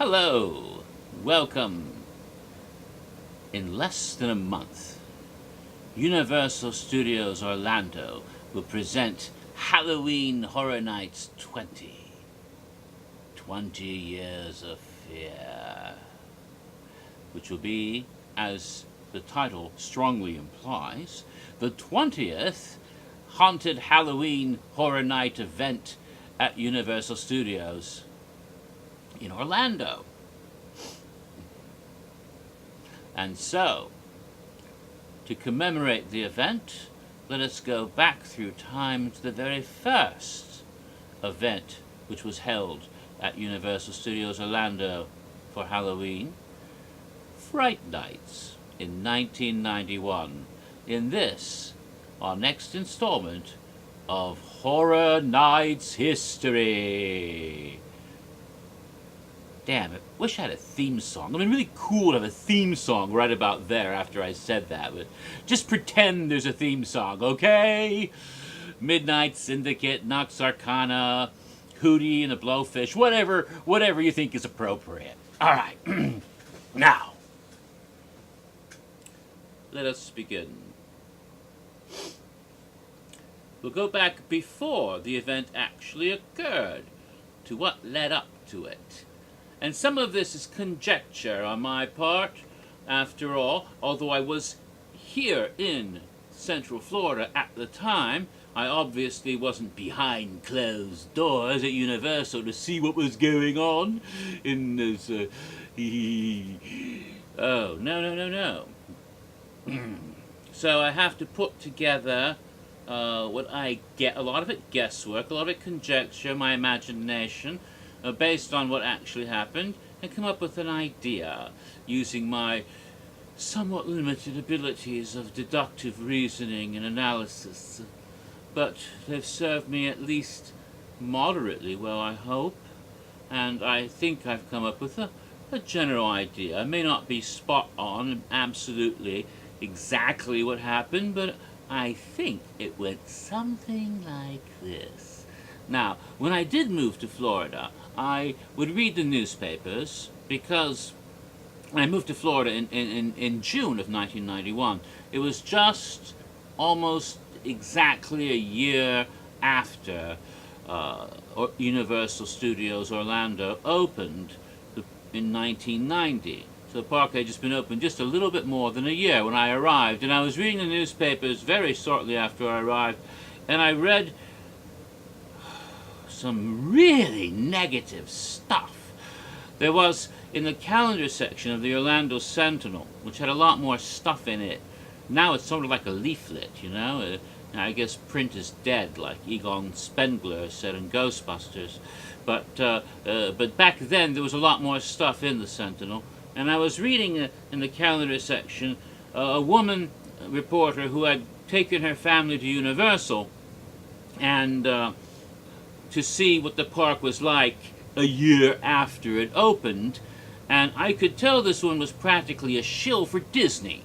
Hello, welcome. In less than a month, Universal Studios Orlando will present Halloween Horror Nights 20. 20 Years of Fear. Which will be, as the title strongly implies, the 20th Haunted Halloween Horror Night event at Universal Studios in Orlando. And so, to commemorate the event, let us go back through time to the very first event which was held at Universal Studios Orlando for Halloween, Fright Nights in 1991. In this, our next installment of Horror Nights history. Damn, I wish I had a theme song. I mean, really cool to have a theme song right about there after I said that. But just pretend there's a theme song, okay? Midnight Syndicate, Nox Arcana, Hootie and the Blowfish, whatever you think is appropriate. All right, now, let us begin. We'll go back before the event actually occurred, to what led up to it. And some of this is conjecture on my part, after all. Although I was here in Central Florida at the time, I obviously wasn't behind closed doors at Universal to see what was going on in this, oh, no. So I have to put together what I get, a lot of it guesswork, a lot of it conjecture, my imagination, based on what actually happened, and come up with an idea using my somewhat limited abilities of deductive reasoning and analysis. But they've served me at least moderately well, I hope, and I think I've come up with a general idea. I may not be spot on, absolutely exactly what happened, but I think it went something like this. Now, when I did move to Florida, I would read the newspapers, because when I moved to Florida in June of 1991, it was just almost exactly a year after Universal Studios Orlando opened in 1990. So the park had just been open just a little bit more than a year when I arrived, and I was reading the newspapers very shortly after I arrived, and I read some really negative stuff. There was, in the calendar section of the Orlando Sentinel, which had a lot more stuff in it. Now it's sort of like a leaflet, you know? I guess print is dead, like Egon Spengler said in Ghostbusters. But back then there was a lot more stuff in the Sentinel. And I was reading in the calendar section a woman reporter who had taken her family to Universal and to see what the park was like a year after it opened, and I could tell this one was practically a shill for Disney.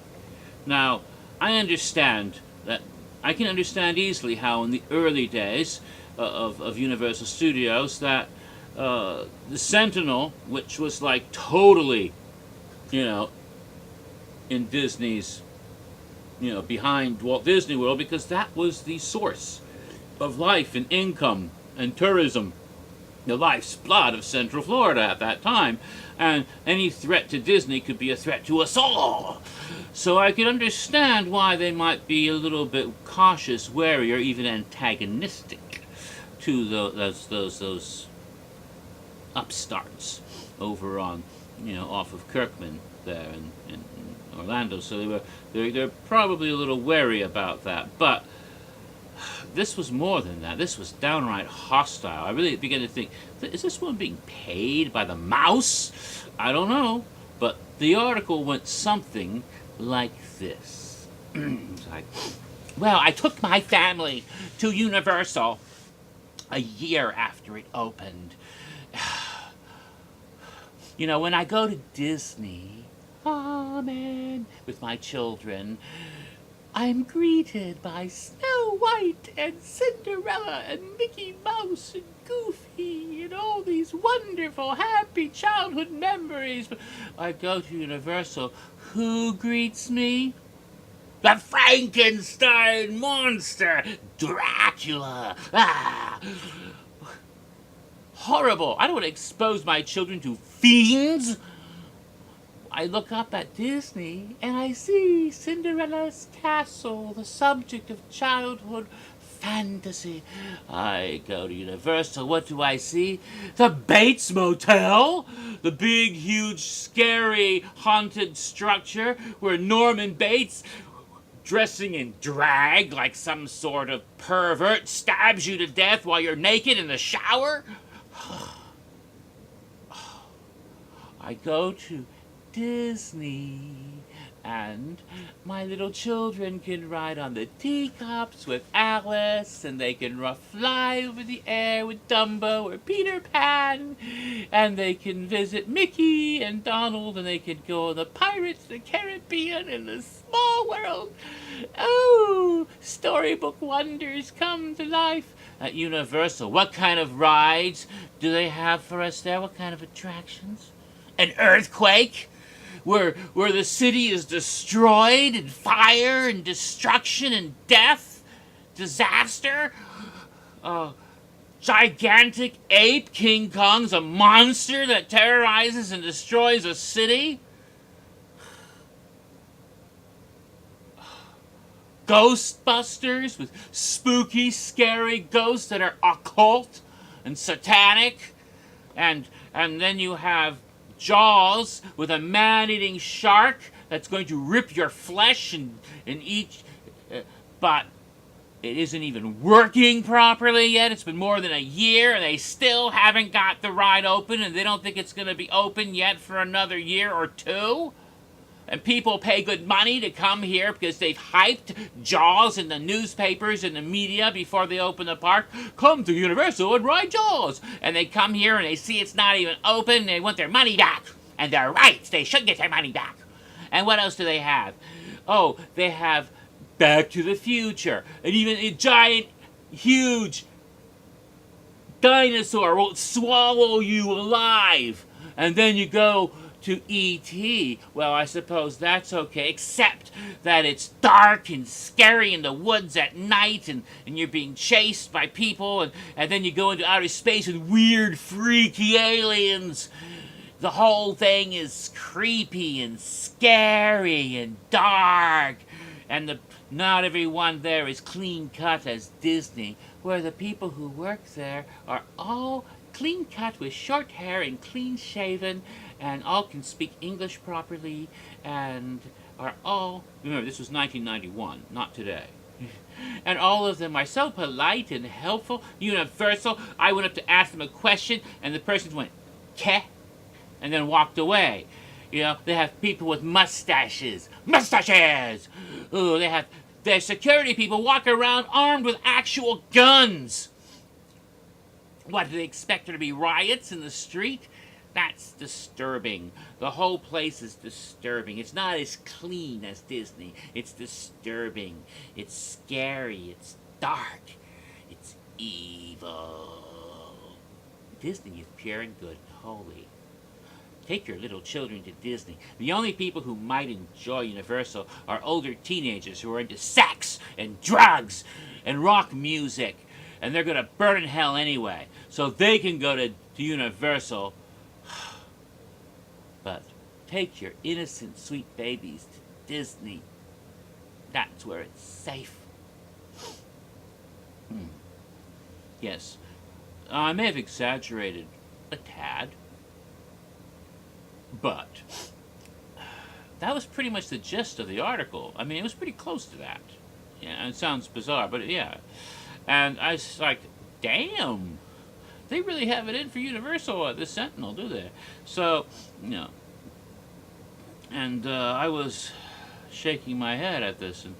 Now, I can understand easily how in the early days of Universal Studios that the Sentinel, which was like totally, in Disney's, behind Walt Disney World, because that was the source of life and income and tourism, the life's blood of Central Florida at that time, and any threat to Disney could be a threat to us all. So I could understand why they might be a little bit cautious, wary, or even antagonistic to those upstarts over on, off of Kirkman there in Orlando. So they're probably a little wary about that, but this was more than that. This was downright hostile. I really began to think, is this one being paid by the mouse? I don't know. But the article went something like this. It's like, well, I took my family to Universal a year after it opened. When I go to Disney, amen, with my children, I'm greeted by Snow White and Cinderella and Mickey Mouse and Goofy and all these wonder wonderful, happy childhood memories. But I go to Universal. Who greets me? The Frankenstein monster, Dracula. Ah! Horrible. I don't want to expose my children to fiends. I look up at Disney and I see Cinderella's castle, the subject of childhood fantasy. I go to Universal. What do I see? The Bates Motel, the big, huge, scary, haunted structure where Norman Bates, dressing in drag like some sort of pervert, stabs you to death while you're naked in the shower. I go to Disney, and my little children can ride on the teacups with Alice, and they can fly over the air with Dumbo or Peter Pan, and they can visit Mickey and Donald, and they can go on the Pirates of the Caribbean and the Small World. Oh, storybook wonders come to life at Universal. What kind of rides do they have for us there? What kind of attractions? An earthquake? Where the city is destroyed, and fire and destruction and death, disaster. Gigantic ape King Kong's a monster that terrorizes and destroys a city. Ghostbusters with spooky, scary ghosts that are occult and satanic, and then you have Jaws with a man-eating shark that's going to rip your flesh and eat, but it isn't even working properly yet. It's been more than a year, and they still haven't got the ride open, and they don't think it's going to be open yet for another year or two. And people pay good money to come here because they've hyped Jaws in the newspapers and the media before they open the park. Come to Universal and ride Jaws. And they come here and they see it's not even open and they want their money back. And they're right. They should get their money back. And what else do they have? Oh, they have Back to the Future. And even a giant, huge dinosaur will swallow you alive. And then you go to E.T. Well, I suppose that's okay, except that it's dark and scary in the woods at night, and you're being chased by people, and then you go into outer space with weird, freaky aliens. The whole thing is creepy and scary and dark, and not everyone there is clean-cut as Disney, where the people who work there are all clean-cut with short hair and clean-shaven, and all can speak English properly, and are all, remember, this was 1991, not today. And all of them are so polite and helpful. Universal, I went up to ask them a question, and the person went, "Keh?" and then walked away. You know, they have people with mustaches. Mustaches! Ooh, they have their security people walk around armed with actual guns. What, do they expect there to be riots in the street? That's disturbing. The whole place is disturbing. It's not as clean as Disney. It's disturbing. It's scary. It's dark. It's evil. Disney is pure and good and holy. Take your little children to Disney. The only people who might enjoy Universal are older teenagers who are into sex and drugs and rock music. And they're going to burn in hell anyway. So they can go to Universal. But take your innocent, sweet babies to Disney. That's where it's safe. Yes, I may have exaggerated a tad, but that was pretty much the gist of the article. I mean, it was pretty close to that. Yeah, it sounds bizarre, but yeah. And I was like, damn, they really have it in for Universal at the Sentinel, do they? So, you know, and I was shaking my head at this, and,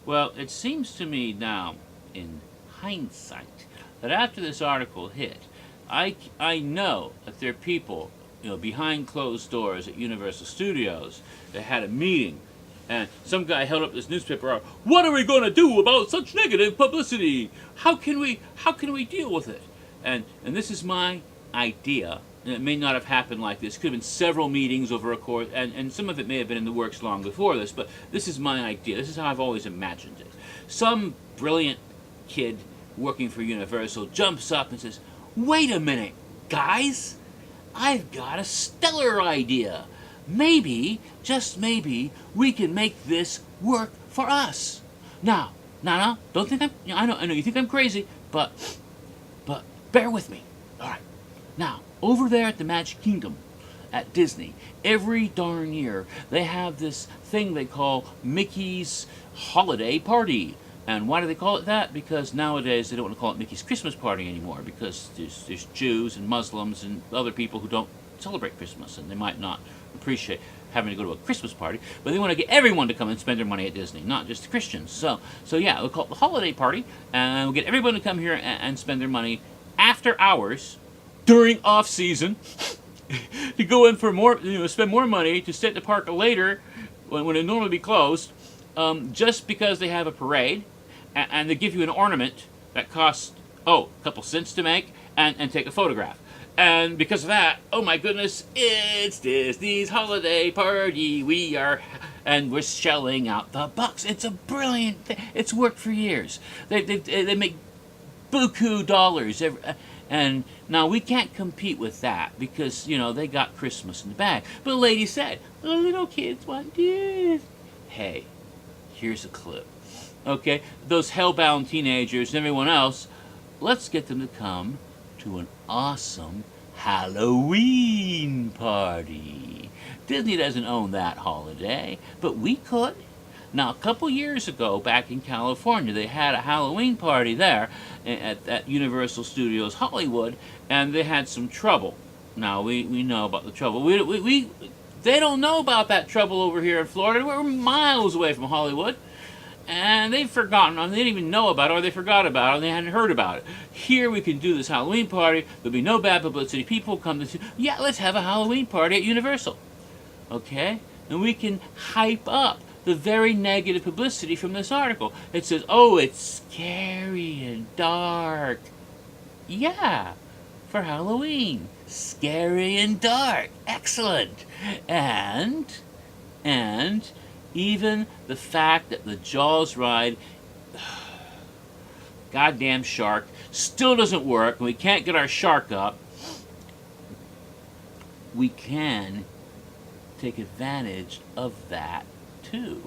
well, it seems to me now, in hindsight, that after this article hit, I know that there are people, you know, behind closed doors at Universal Studios that had a meeting. And some guy held up this newspaper. What are we going to do about such negative publicity? How can we deal with it? And this is my idea. And it may not have happened like this. It could have been several meetings over a course, and some of it may have been in the works long before this, but this is my idea. This is how I've always imagined it. Some brilliant kid working for Universal jumps up and says, "Wait a minute, guys, I've got a stellar idea. Maybe, just maybe, we can make this work for us." Now, don't think I know you think I'm crazy, but bear with me. All right. Now, over there at the Magic Kingdom at Disney, every darn year they have this thing they call Mickey's Holiday Party. And why do they call it that? Because nowadays they don't want to call it Mickey's Christmas Party anymore, because there's Jews and Muslims and other people who don't celebrate Christmas, and they might not appreciate having to go to a Christmas party, but they want to get everyone to come and spend their money at Disney, not just the Christians. So yeah, we'll call it the Holiday Party, and we'll get everyone to come here and spend their money after hours, during off-season, to go in for more, spend more money to stay at the park later when it normally be closed, just because they have a parade, and they give you an ornament that costs, a couple cents to make, and take a photograph. And because of that, oh my goodness, it's Disney's Holiday Party. And we're shelling out the bucks. It's a brilliant thing. It's worked for years. They make buku dollars and now we can't compete with that because, they got Christmas in the bag. But the lady said, "The little kids want this." Hey, here's a clip. Okay, those hellbound teenagers and everyone else, let's get them to come to an awesome Halloween party. Disney doesn't own that holiday, but we could. Now, a couple years ago, back in California, they had a Halloween party there at Universal Studios Hollywood, and they had some trouble. Now, we know about the trouble. They don't know about that trouble over here in Florida. We're miles away from Hollywood, and they've forgotten. They didn't even know about it, or they forgot about it, and they hadn't heard about it. Here, we can do this Halloween party. There'll be no bad publicity. People come to, let's have a Halloween party at Universal. Okay? And we can hype up the very negative publicity from this article. It says, it's scary and dark. Yeah, for Halloween. Scary and dark. Excellent. And even the fact that the Jaws ride, goddamn shark, still doesn't work, and we can't get our shark up, we can take advantage of that too.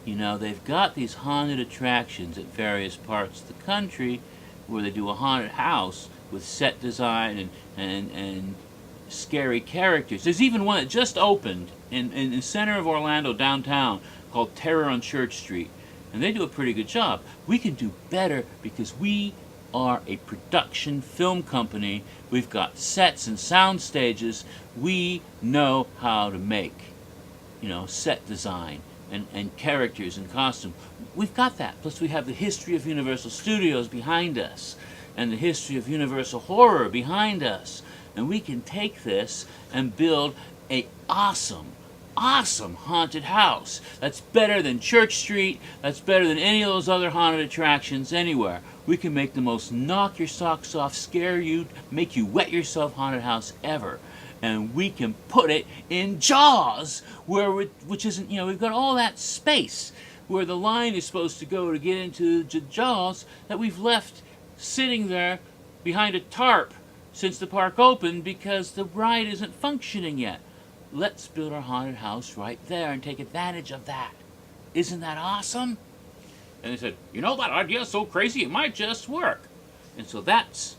They've got these haunted attractions at various parts of the country where they do a haunted house with set design and scary characters. There's even one that just opened in the center of Orlando downtown called Terror on Church Street, and they do a pretty good job. We can do better because we are a production film company. We've got sets and sound stages. We know how to make set design and characters and costume. We've got that. Plus we have the history of Universal Studios behind us and the history of Universal Horror behind us. And we can take this and build a awesome haunted house. That's better than Church Street. That's better than any of those other haunted attractions anywhere. We can make the most knock your socks off, scare you, make you wet yourself haunted house ever. And we can put it in Jaws, which isn't, we've got all that space where the line is supposed to go to get into Jaws that we've left sitting there behind a tarp since the park opened because the ride isn't functioning yet. Let's build our haunted house right there and take advantage of that. Isn't that awesome? And they said, that idea is so crazy it might just work. And so that's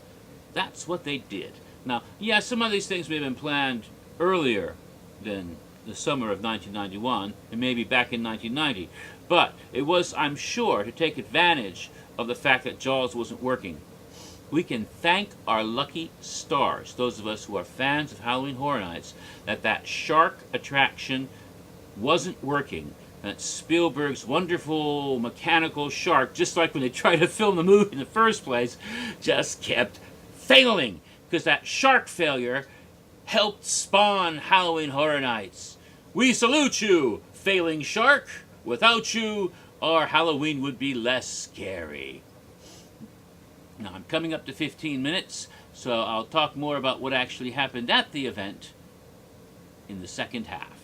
what they did. Now, some of these things may have been planned earlier than the summer of 1991, and maybe back in 1990. But it was, I'm sure, to take advantage of the fact that Jaws wasn't working. We can thank our lucky stars, those of us who are fans of Halloween Horror Nights, that shark attraction wasn't working. That Spielberg's wonderful mechanical shark, just like when they tried to film the movie in the first place, just kept failing. Because that shark failure helped spawn Halloween Horror Nights. We salute you, failing shark. Without you, our Halloween would be less scary. Now, I'm coming up to 15 minutes, So I'll talk more about what actually happened at the event in the second half.